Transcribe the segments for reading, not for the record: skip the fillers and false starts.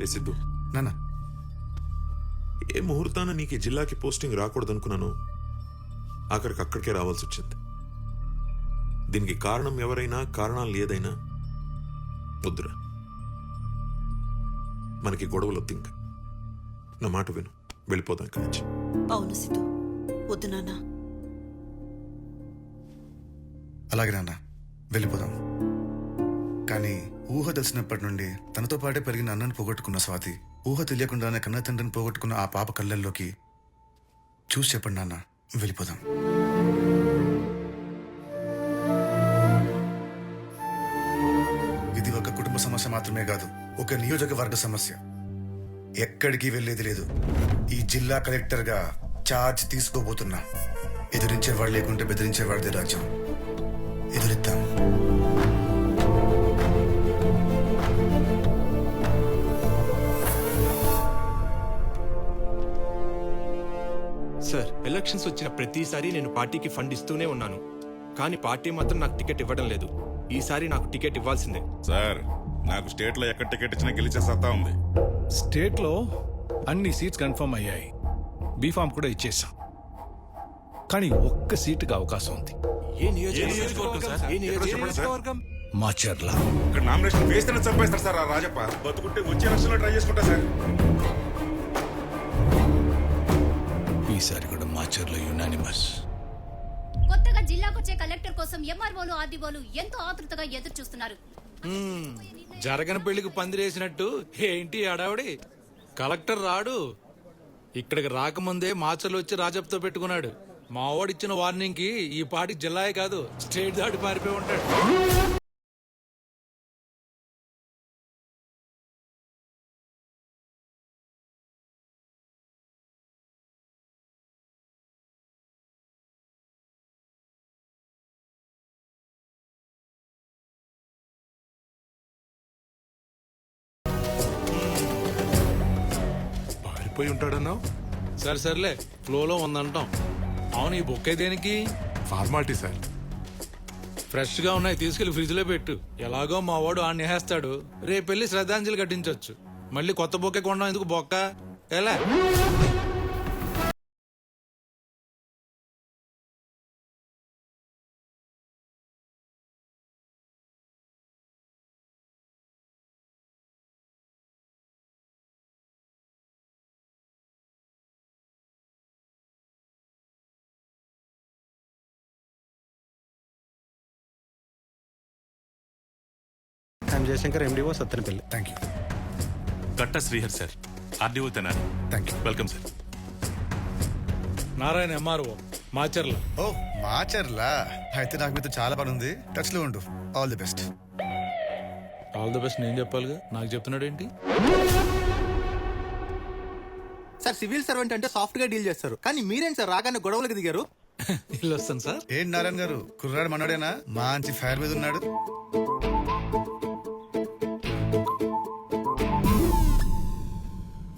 లే సిద్ధు, నాన్న ఏ ముహూర్తాన నీకు ఈ జిల్లాకి పోస్టింగ్ రాకూడదనుకున్నాను, ఆఖరికి అక్కడికే రావాల్సి వచ్చింది. దీనికి కారణం ఎవరైనా, కారణాలు ఏదైనా వద్దురా. మనకి గొడవలు వద్దు. ఇంకా నా మాట విను, వెళ్ళిపోదాం ఇక్కడి నుంచి. అవును సిద్ధు, వద్దు నాన్న. అలాగే నాన్న, వెళ్ళిపోదాం. కానీ ఊహ తెలిసినప్పటి నుండి తనతో పాటే పెరిగిన అన్నను పోగొట్టుకున్న స్వాతి, ఊహ తెలియకుండానే కన్న తండ్రిని పోగొట్టుకున్న ఆ పాప కళ్ళల్లోకి చూసి చెప్పండి నాన్న, వెళ్ళిపోదాం. ఇది ఒక కుటుంబ సమస్య మాత్రమే కాదు, ఒక నియోజకవర్గ సమస్య. ఎక్కడికి వెళ్ళేది లేదు. ఈ జిల్లా కలెక్టర్గా ఛార్జ్ తీసుకోబోతున్నా. ఎదిరించేవాడు లేకుంటే బెదిరించేవాడిదే రాజ్యం. ఎదురిద్దాం. సార్, ఎలక్షన్స్ వచ్చిన ప్రతిసారి నేను పార్టీకి ఫండ్ ఇస్తూనే ఉన్నాను, కానీ పార్టీ మాత్రం నాకు టికెట్ ఇవ్వడం లేదు. ఈసారి నాకు టికెట్ ఇవ్వాల్సిందే. సార్, నాకు స్టేట్ లో ఎక్కడ టికెట్ ఇచ్చినా గెలిచే సత్తా ఉంది. స్టేట్ లో అన్ని సీట్స్ కన్ఫర్మ్ అయ్యాయి, బీఫామ్ కూడా ఇచ్చేసాం. కానీ ఒక్క సీటుకి అవకాశం ఉంది. ఏ నియోజకవర్గం సార్? ఏ నియోజకవర్గం? మాచర్ల. ఇక్కడ నామినేషన్ వేస్తేనే చంపేస్తారు సార్ ఆ రాజప్ప. బతుకుంటే వచ్చే ఎలక్షన్ లో ట్రై చేసుకుంటా సార్. ఈసారి కూడా మాచర్ల యునానిమస్. కొత్తగా జిల్లాకొచ్చే కలెక్టర్ కోసం ఎంఆర్ఓలు, ఆర్డీఓలు ఎంతో ఆతృతగా ఎదురు చూస్తున్నారు. జరగని పెళ్లికి పందిరేసినట్టు ఏంటి అడావిడి? కలెక్టర్ రాడు. ఇక్కడికి రాకముందే మాచర్లు వచ్చి రాజప్తో పెట్టుకున్నాడు. మావాడిచ్చిన వార్నింగ్ కి ఈ పాటికి జిల్లాయే కాదు, స్టేట్ దాటి పారిపోయి ఉంటాడు. పారిపోయి ఉంటాడన్నావు? సర్లే, ఫ్లోలో ఉందంటాం. అవును, ఈ బుక్ దేనికి? Formality sir. ఫ్రెష్ గా ఉన్నాయి, తీసుకెళ్లి ఫ్రిడ్జ్ లో పెట్టు. ఎలాగో మా వాడు ఆడిని వేస్తాడు. రేపెళ్ళి శ్రద్ధాంజలి కట్టించవచ్చు. మళ్ళీ కొత్త బొక్కే కొనడం ఎందుకు? బొక్క ఎలా? Jayashankar, MDO, Sattenapalli. Thank you. Gatta Srihar sir, RDO Tenali. Thank you. Welcome sir. Narayana, MRO, Macherla. ఓ మాచర్లా, అయితే నాకు మీతో చాలా పని ఉంది. టచ్ లో ఉండు. All the best. All the best నేను చెప్పాలిగా, నాకు చెప్తున్నాడు ఏంటి? సార్, సివిల్ సర్వెంట్ అంటే సాఫ్ట్ గా డీల్ చేస్తారు, కానీ మీరేం సార్ రాగానే గొడవలకు దిగారు? ఇల్లు వస్తాను సార్. ఏంటి నారాయణ గారు, కుర్రాడు మనోడేనా? మంచి ఫైర్ మీద ఉన్నాడు.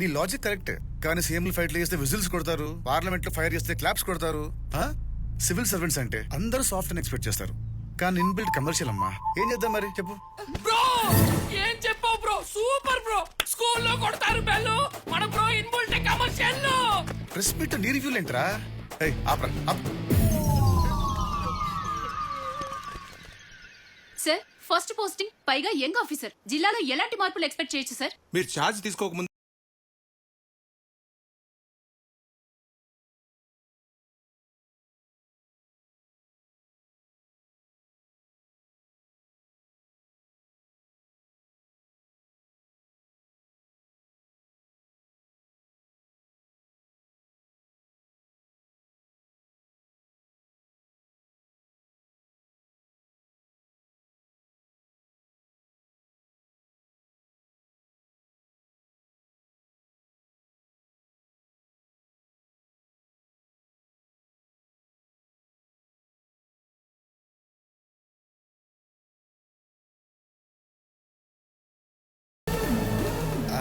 నీ లాజిక్ కరెక్ట్, కానీ సీఎంలు ఫైట్లు చేస్తే విజిల్స్ కొడతారు, పార్లమెంట్ లో ఫైర్ చేస్తే క్లాప్స్ కొడతారు. సివిల్ సర్వెంట్స్ అంటే అందరూ సాఫ్ట్ అని ఎక్స్పెక్ట్ చేస్తారు, కానీ ఇన్బిల్ట్ కమర్షియల్ అమ్మా. ఏం చేద్దాం మరి చెప్పు. బ్రో ఏం చెప్పావు బ్రో? Super bro. స్కూల్లో కొడతారు బెల్లు, మన bro inbuilt commercial. Press meet నీ రివ్యూలు ఏంట్రా? సార్, ఫస్ట్ పోస్టింగ్, పైగా యంగ్ ఆఫీసర్. జిల్లాలో ఎలాంటి మార్పులు ఎక్స్పెక్ట్ చేయొచ్చు సార్? మీరు ఛార్జ్ తీసుకోకముందు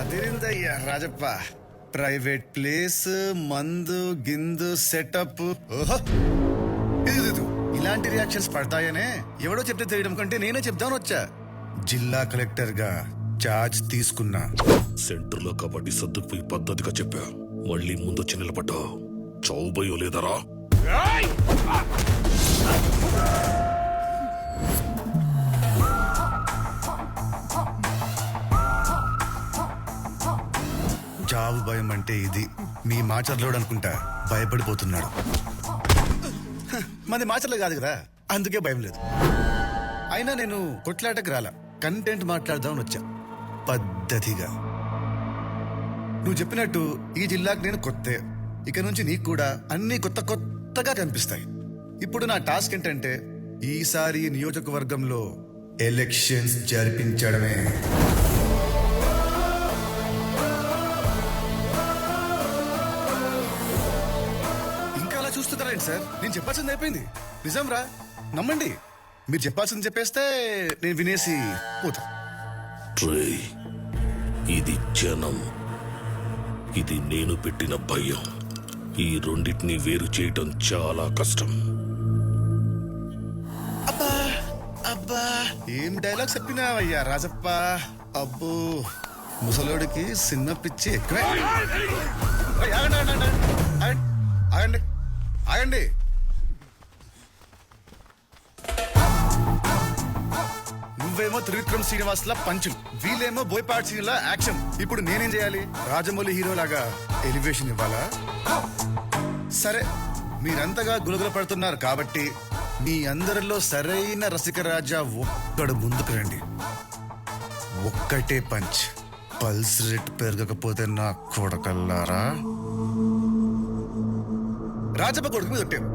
అదేందయ్యా రాజప్ప, ప్రైవేట్ ప్లేస్, మందు గిందు సెటప్. ఓహో, ఇది ఇలాంటి రియాక్షన్స్ పడతాయనే ఎవడో చెప్తే తెలియడం కంటే నేనే చెప్దామని వచ్చా. జిల్లా కలెక్టర్ గా ఛార్జ్ తీసుకున్నా. సెంటర్లో కబడ్డీ సర్దుకుపోయి పద్ధతిగా చెప్పా. మళ్ళీ ముందొచ్చి నిలబడ్డా చావు భయం లేదరా? చావు భయం అంటే ఇది. మీ మాచర్లోడు అనుకుంటా భయపడిపోతున్నాడు. మంది మాచర్లు కాదు కదా, అందుకే భయం లేదు. అయినా నేను కొట్లాటకు రాలా, కంటెంట్ మాట్లాడదామని వచ్చా పద్ధతిగా. నువ్వు చెప్పినట్టు ఈ జిల్లాకు నేను కొత్తే. ఇక నుంచి నీకు కూడా అన్ని కొత్త కొత్తగా కనిపిస్తాయి. ఇప్పుడు నా టాస్క్ ఏంటంటే ఈసారి నియోజకవర్గంలో ఎలక్షన్స్ జరిపించడమే. ఇంకా అలా చూస్తున్నారండి సార్? నేను చెప్పాల్సింది అయిపోయింది. నిజం రా, నమ్మండి. మీరు చెప్పాల్సింది చెప్పేస్తే నేను వినేసి పోతా. ఇది జనం, ఇది నేను పెట్టిన భయం. ఈ రెండింటిని వేరు చేయటం చాలా కష్టం. అబ్బా అబ్బా, ఏం డైలాగ్ చెప్పినావయ్యా రాజప్ప. అబ్బో, ముసలోడికి చిన్న పిచ్చి ఎక్కువే. ఓయ్, ఆగండి ఆగండి ఆగండి ఆగండి ఆగండి. నువ్వేమో త్రివిక్రమ్ శ్రీనివాస్ లా పంచులు, వీళ్ళేమో బోయపాటి సీన్ల యాక్షన్. ఇప్పుడు నేనేం చేయాలి? రాజమౌళి హీరో లాగా ఎలివేషన్ ఇవ్వాలా? సరే, మీరంతగా గులగుల పడుతున్నారు కాబట్టి మీ అందరిలో సరైన రసిక రాజా ఒక్కడు ముందుకు రండి. ఒక్కటే పంచ్. పల్స్ రేట్ పెరగకపోతే నా కొడకల్లారా. రాజప్ప కొడుకు మీద కొట్టావు.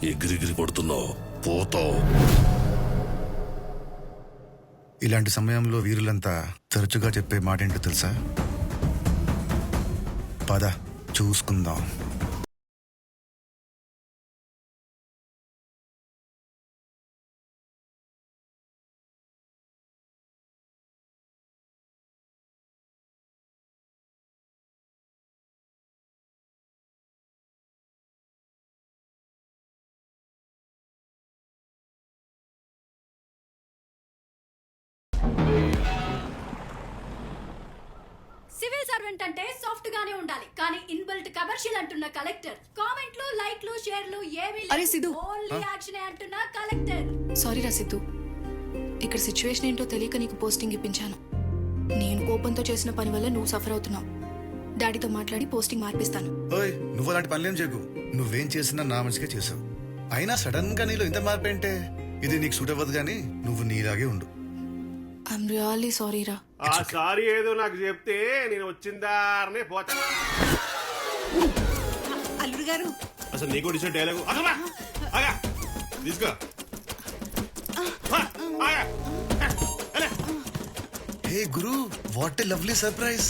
ఎగిరిగిరి పడుతున్నావు, పోతావు. ఇలాంటి సమయంలో వీరులంతా తరచుగా చెప్పే మాట ఏంటో తెలుసా? పద చూసుకుందాం. సివిల్ సర్వెంట్ అంటే సాఫ్ట్ గానే ఉండాలి, కానీ ఇన్బిల్ట్ కమర్షియల్ అంటున్న కలెక్టర్. కామెంట్లు, లైక్లు, షేర్లు ఏమీ అరే సిద్ధు. ఓన్లీ యాక్షన్ అంటున్న కలెక్టర్. సారీ రా సిద్ధు, ఇక్కడ సిచ్యువేషన్ ఏంటో తెలియక నీకు పోస్టింగ్ ఇప్పించాను. నేను కోపంతో చేసిన పని వల్ల నువ్వు సఫర్ అవుతున్నావు. డాడీతో మాట్లాడి పోస్టింగ్ మార్పిస్తాను. ఓయ్, నువ్వు అలాంటి పనులేం చేయకు. నువ్వేం చేసినా నా మంచిగా చేసావు. అయినా సడన్ గా నీలో ఇంత మార్పు ఏంటే? ఇది నీకు సూట్ అవ్వదు, కానీ నువ్వు నీలాగే ఉండు. ఐఎమ్ రియల్లీ సారీ రా. ఆ సారీ ఏదో నాకు చెప్తే నేను వచ్చిందారనే పోతా. అల్లుడు గారు, అసలు నీకు ఇచ్చిన డైలాగు ఆగా తీసుకో. Hey guru, what a lovely surprise.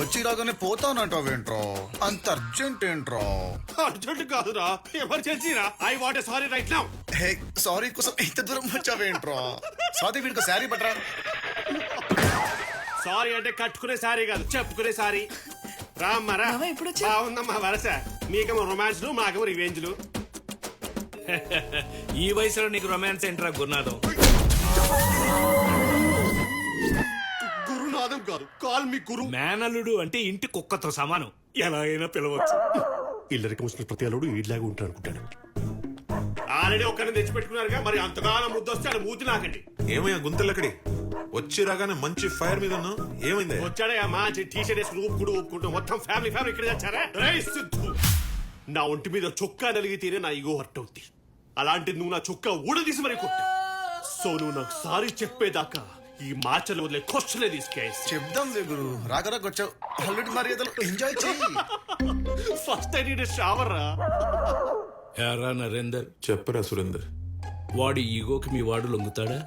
వచ్చి రాగానే పోతానంటావేంట్రా? అంత అర్జెంట్ ఏంట్రా? అర్జెంట్ కాదురా, ఎమర్జెన్సీరా. I want a sari right now. Hey, sari కోసం ఇంత దూరం వచ్చావేంట్రా? స్వాతి, వీడికి శారీ పట్టరా. సారీ అంటే కట్టుకునే సారీ కాదు, చెప్పుకునే సారీ. రామ్మరా, బాగుందమ్మా వరస. మీకేమో రొమాన్స్లు, మాకేమో రివెంజ్లు. ఈ వయసులో నీకు రొమాన్స్ ఏంట్రా గురునాథం? గురునాథం కాదు, కాల్ మీ గురు. మేనల్లుడు అంటే ఇంటి కుక్కతో సమానం. ఎలా అయినా పిలవచ్చు. ఇల్లరికి వచ్చిన ప్రతి అల్లుడు ఈడ్లాగా ఉంటాడు అనుకుంటాను. ఆల్రెడీ ఒక్కరిని తెచ్చిపెట్టుకున్నారుగా, మరి అంతకాలం ముద్దొస్తే ఆడ మూతి నాకండి. ఏమయ్యా గుంతలక్కడి వచ్చి రాగానే మంచి ఫైర్ మీద ఉన్నావు, ఏమైంది? వచ్చాడే మంచి టీషర్ట్ వేసుకుని ఊపుకుంటూ మొత్తం ఫ్యామిలీ ఇక్కడ తెచ్చారా? రేయ్ సిద్ధు, నా ఒంటి మీద చొక్కా నలిగితేనే నా ఈగో హర్ట్ అవుద్ది. అలాంటిది నువ్వు నా చొక్కా ఊడదీసి మరి కొట్టు. సో నువ్వు నాకు సారీ చెప్పేదాకా ఈ మార్చలు వదిలే క్వశ్చనే తీసుకేసి చెప్దాం గురు రాగరాకు వచ్చావు ఆల్రెడీ మర్యాదలు ఎంజాయ్ చేయి. ఫస్ట్ ఐ నీడ్ షవర్ రా. ఎరా నరేందర్, చెప్పరా సురేందర్. వాడి ఈగోకి మీ వాడు లొంగుతాడా?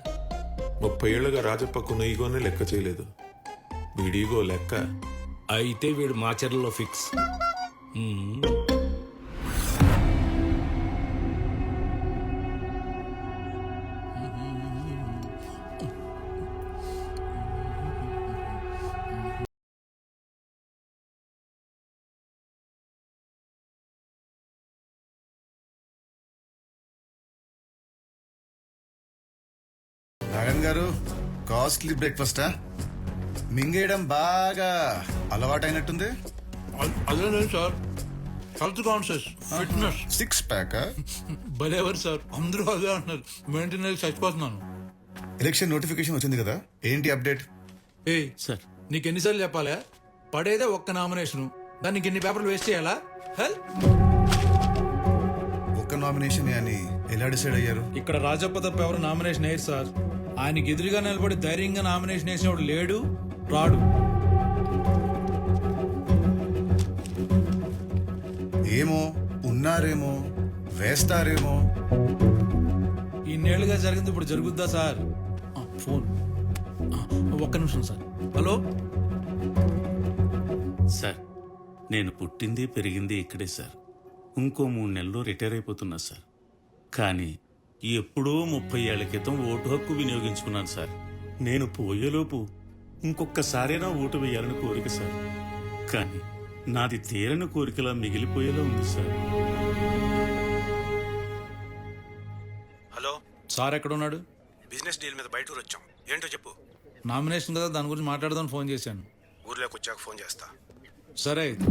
30 ఏళ్లుగా రాజప్పకున్న ఈగోనే లెక్క చేయలేదు. వీడి ఈగో లెక్క. అయితే వీడు మాచర్లలో ఫిక్స్. నారాయణ గారు, కాస్ట్లీ బ్రేక్ఫాస్టా? మింగేయడం బాగా అలవాటైనట్టుంది. అదే లేదు sir, health conscious, fitness. 6 pack. భలేవారు సార్, అందరూ అదే అంటున్నారు. మెయింటైన్ చచ్చిపోతున్నాను. ఎలక్షన్ నోటిఫికేషన్ వచ్చింది కదా, ఏంటి అప్డేట్? ఏ సార్, నీకు ఎన్నిసార్లు చెప్పాలా? పడేదే ఒక్క నామినేషన్, దానికి ఎన్ని పేపర్లు వేస్ట్ చేయాలా? హెల్, ఒక్క నామినేషన్ అని ఎలా డిసైడ్ అయ్యారు? ఇక్కడ రాజప్ప తప్ప ఎవరు నామినేషన్ వేయరు సార్. ఆయనకి ఎదురుగా నిలబడి ధైర్యంగా నామినేషన్ వేసినవాడు లేడు, రాడు. ఏమో, ఉన్నారేమో, వేస్తారేమో. ఇన్నేళ్లుగా జరిగింది ఇప్పుడు జరుగుద్దా సార్? ఫోన్ ఒక్క నిమిషం సార్. హలో సార్, నేను పుట్టింది పెరిగింది ఇక్కడే సార్. ఇంకో 3 నెలల్లో రిటైర్ అయిపోతున్నా సార్. కానీ ఎప్పుడో 30 ఏళ్ల క్రితం ఓటు హక్కు వినియోగించుకున్నాను సార్. నేను పోయేలోపు ఇంకొకసారైనా ఓటు వేయాలని కోరిక సార్. కానీ నాది తీరని కోరికలా మిగిలిపోయేలా ఉంది సార్. హలో సార్, ఎక్కడ ఉన్నాడు? బిజినెస్ డీల్ మీద బయట వచ్చాం. ఏంటో చెప్పు. నామినేషన్ కదా, దాని గురించి మాట్లాడదామని ఫోన్ చేశాను. ఊర్లోకి వచ్చాక ఫోన్ చేస్తా. సరే అయితే.